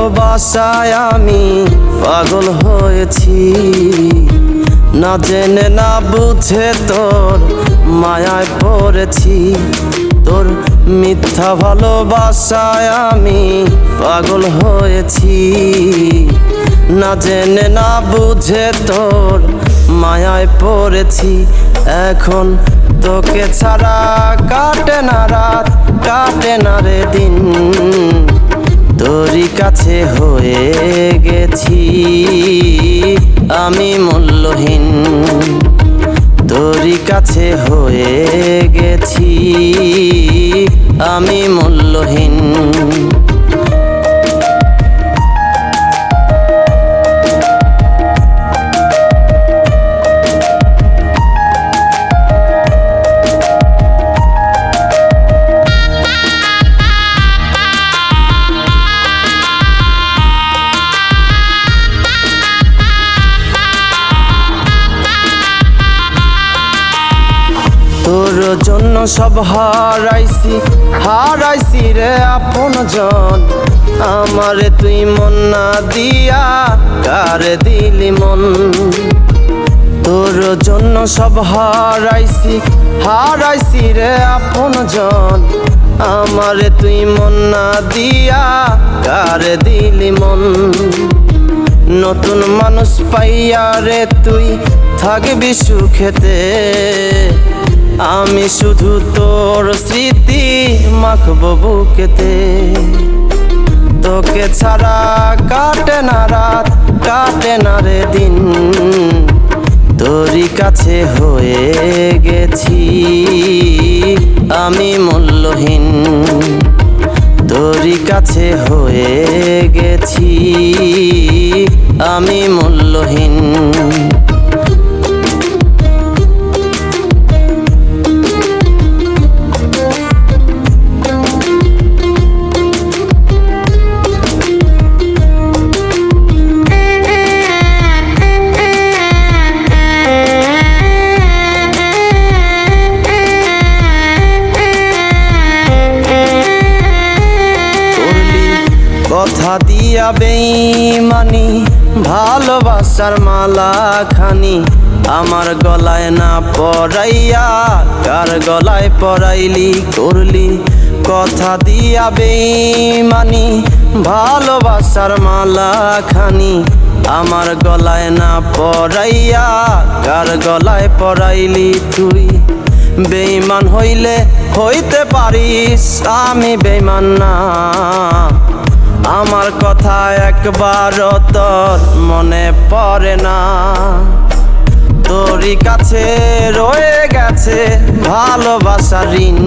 ভালোবাসায় আমি পাগল হয়েছি, না জেনে না বুঝে তোর মায়ায় পড়েছি। তোর মিথ্যা ভালোবাসায় আমি পাগল হয়েছি, না জেনে না বুঝে তোর মায়ায় পড়েছি। এখন তোকে ছাড়া কাটে না রাত, কাটে না রে দিন, তোরই কাছে হয়ে গেছি আমি মূল্যহীন। তোরই কাছে হয়ে গেছি আমি মূল্যহীন। তোর জন্য সব হারাইছি, হারাইছি রে আপনজন। আমারে তুই মন না দিয়া কারে দিলি মন। তোর জন্য সব হারাইছি, হারাইছি রে আপনজন। আমারে তুই মন না দিয়া কারে দিলি মন। নতুন মানুষ পাইয়া রে তুই থাকবি সুখেতে, আমি শুধু তোর স্মৃতি মাখবো বুকেতে। তোকে ছাড়া কাটে না রাত, কাটে না রে দিন, তোরই কাছে হয়ে গেছি আমি মূল্যহীন। তোরই কাছে হয়ে গেছি আমি মূল্যহীন। কথা দিয়া বেঈমানি ভালোবাসার মালা খানি আমার গলায় না পরাইয়া কার গলায় পরাইলি করলি। কথা দিয়া বেঈমানি ভালোবাসার মালা খানি আমার গলায় না পরাইয়া কার গলায় পরাইলি তুই। বেঈমান হইলে হইতে পারিস, আমি বেঈমান না। আমার কথা একবারও তোর মনে পড়ে না। তোরই কাছে রয়ে গেছে ভালোবাসার ঋণ,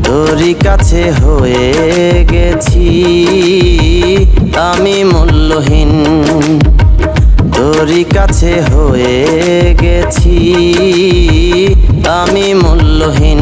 তোরই কাছে হয়ে গেছি আমি মূল্যহীন। তোরই কাছে হয়ে গেছি আমি মূল্যহীন।